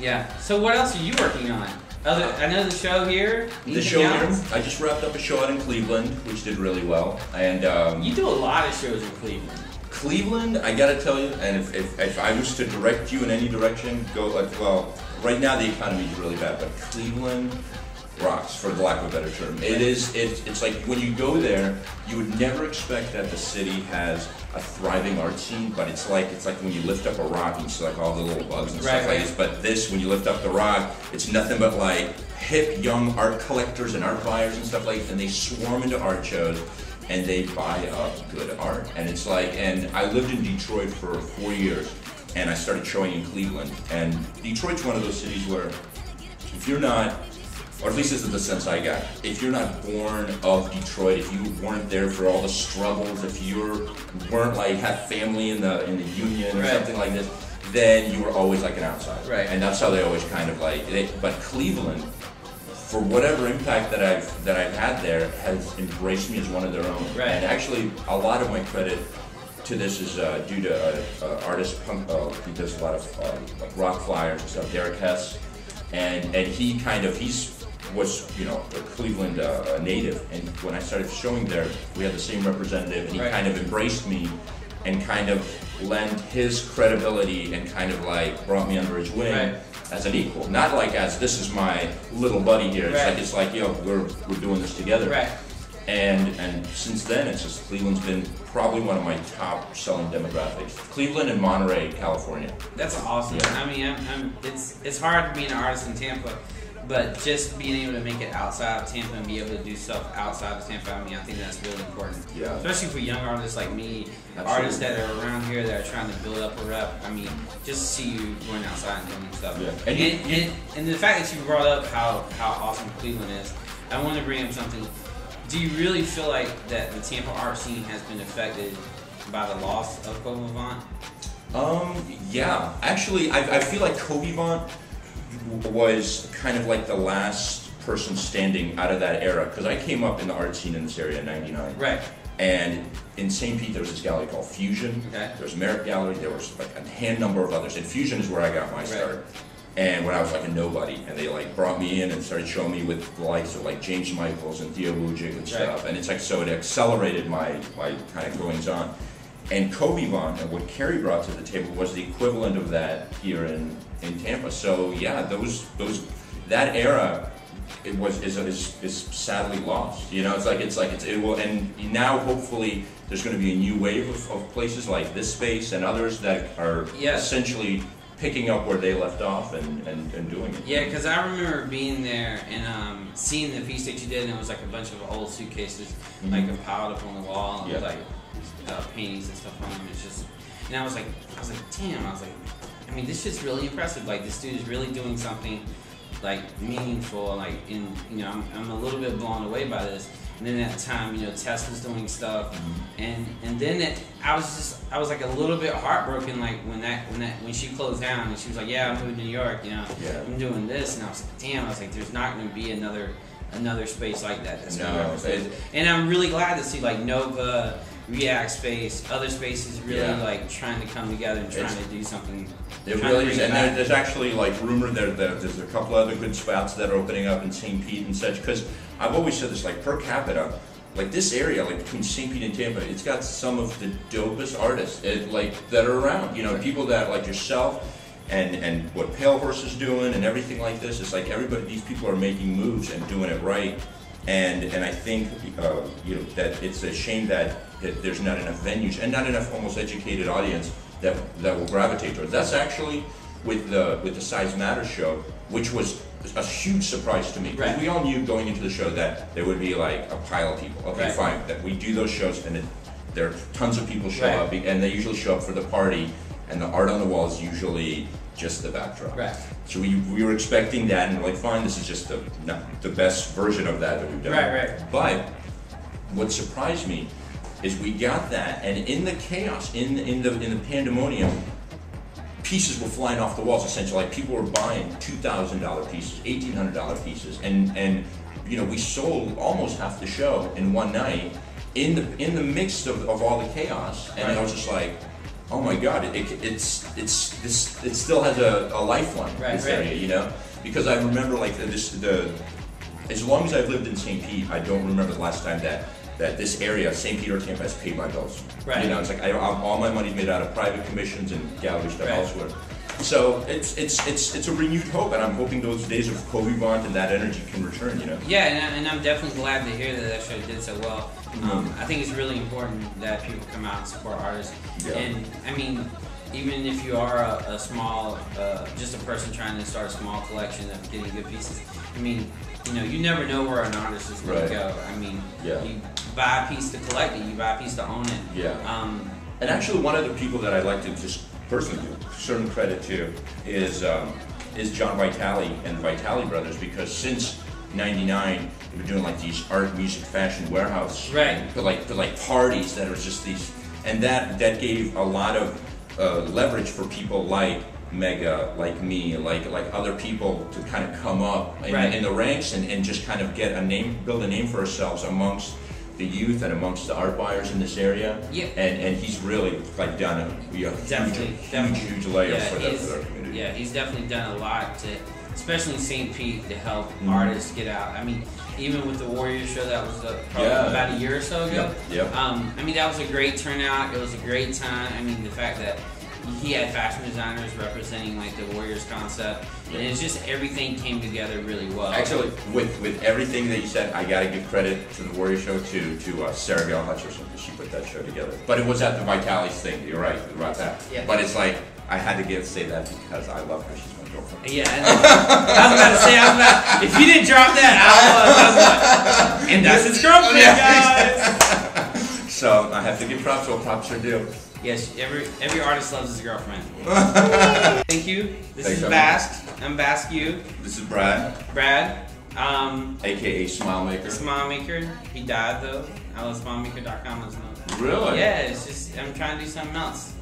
Yeah. So what else are you working on? I know the show here. The show here. I just wrapped up a show out in Cleveland, which did really well. And you do a lot of shows in Cleveland. Cleveland, I gotta tell you, and if I was to direct you in any direction, go well. Right now the economy is really bad, but Cleveland rocks, for the lack of a better term. It's like when you go there, you would never expect that the city has a thriving art scene, but it's like when you lift up a rock and you see like all the little bugs and stuff like this. But this, when you lift up the rock, it's nothing but like hip young art collectors and art buyers and stuff like that, and they swarm into art shows and they buy up good art. And it's like, and I lived in Detroit for 4 years and I started showing in Cleveland, and Detroit's one of those cities where if you're not, or at least this is the sense I got, if you're not born of Detroit, if you weren't there for all the struggles, if you weren't like have family in the union or something like this, then you were always like an outsider. Right. And that's how they always kind of like, but Cleveland, for whatever impact that I've had there, has embraced me as one of their own. Right. And actually, a lot of my credit to this is due to an artist, he does a lot of like rock flyers and stuff, Derek Hess, and he's was, you know, a Cleveland native, and when I started showing there, we had the same representative, and he kind of embraced me and kind of lent his credibility and kind of like brought me under his wing as an equal, not like as this is my little buddy here. It's like yo, we're doing this together. Right. And since then, it's just Cleveland's been probably one of my top selling demographics. Cleveland and Monterey, California. That's awesome. Yeah. I mean, it's hard being an artist in Tampa. But just being able to make it outside of Tampa and be able to do stuff outside of Tampa, I mean, I think that's really important. Yeah. Especially for young artists like me, artists that are around here that are trying to build up a rep. I mean, just to see you going outside and doing stuff. Yeah. And the fact that you brought up how awesome Cleveland is, I want to bring up something. Do you really feel like that the Tampa art scene has been affected by the loss of Kobe Vaughn? Yeah. Actually, I feel like Kobe Vaughn was kind of like the last person standing out of that era, because I came up in the art scene in this area in '99. Right. And in St. Pete, there was this gallery called Fusion. Okay. There was Merritt Gallery. There was like a hand number of others. And Fusion is where I got my start. And when I was like a nobody, and they like brought me in and started showing me with the likes of like James Michaels and Theo Wujik and stuff. And it's like, so it accelerated my kind of goings on. And Kobe Vaughn, and what Kerry brought to the table, was the equivalent of that here in Tampa. So yeah, that era is sadly lost. You know, it will, and now hopefully there's going to be a new wave of places like this space and others that are essentially picking up where they left off and doing it. Yeah, because I remember being there and seeing the piece that you did, and it was like a bunch of old suitcases like piled up on the wall, and like paintings and stuff on them. It's just, and I was like, damn. I mean, this shit's really impressive. Like, this dude is really doing something like meaningful. Like, you know, I'm a little bit blown away by this. And then at the time, you know, Tess was doing stuff, and then I was like a little bit heartbroken, like when she closed down and she was like, yeah, I'm moving to New York, you know, I'm doing this, and I was like, damn, there's not going to be another space like that. That's and I'm really glad to see like Nova, React Space, other spaces really like trying to come together and trying to do something. It really is, and there's actually like rumor there's a couple other good spots that are opening up in St. Pete and such, because I've always said this, like per capita, like this area, like between St. Pete and Tampa, it's got some of the dopest artists that are around. You know, people that like yourself and what Pale Horse is doing and everything like this. It's like everybody, these people are making moves and doing it right. And I think you know, that it's a shame that there's not enough venues and not enough almost educated audience that will gravitate towards. That's actually with the Size Matters show, which was a huge surprise to me. Because we all knew going into the show that there would be like a pile of people. Okay, fine, that we do those shows and there are tons of people show up, and they usually show up for the party, and the art on the wall is usually just the backdrop. Right. So we were expecting that, and we're like, fine, this is just the best version of that we've done. Right. But what surprised me is we got that, and in the chaos, in the pandemonium, pieces were flying off the walls. Essentially, like people were buying $2,000 pieces, $1,800 pieces, and you know, we sold almost half the show in one night in the midst of all the chaos. And I was just like, oh my God, it still has a lifeline, this area, you know? Because I remember like as long as I've lived in St. Pete, I don't remember the last time that this area, St. Pete or Tampa, has paid my bills. Right. You know, it's like all my money's made out of private commissions and gallery stuff elsewhere. So it's a renewed hope, and I'm hoping those days of Kobe Bond and that energy can return. You know. Yeah, and I'm definitely glad to hear that show did so well. I think it's really important that people come out and support artists. Yeah. And I mean, even if you are a small, just a person trying to start a small collection of getting good pieces, I mean, you know, you never know where an artist is going to go. I mean, you buy a piece to collect it, you buy a piece to own it. Yeah. And actually, one of the people that I like to just personally give certain credit to is John Vitale and the Vitale brothers, because since '99 they've been doing like these art, music, fashion warehouse, for like parties that are just these, and that gave a lot of leverage for people like Mega, like me, like other people to kind of come up in the ranks and just kind of get a name, build a name for ourselves amongst the youth and amongst the art buyers in this area. Yeah. And he's really like done a huge layer for the community. Yeah, he's definitely done a lot to, especially in St. Pete, to help artists get out. I mean, even with the Warriors show that was probably about a year or so ago. I mean, that was a great turnout. It was a great time. I mean, the fact that he had fashion designers representing like the Warriors concept, and it's just everything came together really well. Actually, with everything that you said, I gotta give credit to the Warriors show to Sarah Gail Hutcherson, because she put that show together. But it was at the Vitale's thing. You're right about that. Yeah. But it's like I had to say that because I love her. She's my girlfriend. Yeah. I was about to say, if you didn't drop that, I was like, and that's his girlfriend, guys. So I have to give props where props are due. Yes, every artist loves his girlfriend. Thank you. This is Bask. I'm B.Askew. This is Brad. AKA Smile Maker. Smile Maker. He died though. I love smilemaker.com. Really? Yeah, it's just I'm trying to do something else.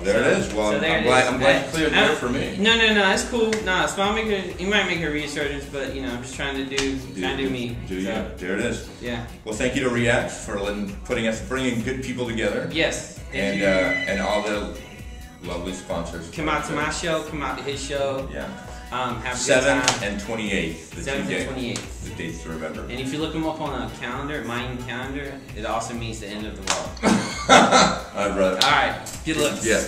There it is. Well, I'm glad you cleared that for me. No, it's cool. No, Smile Maker, you might make a resurgence, but you know, I'm just trying to do me. There it is. Yeah. Well, thank you to React for bringing good people together. Yes. And all the lovely sponsors. Come out to my show. Come out to his show. Yeah. Have a 7th and 28th. 7th and 28th. The dates to remember. And if you look them up on a calendar, Mayan calendar, it also means the end of the world. All right, brother. All right. Good looks. Yeah.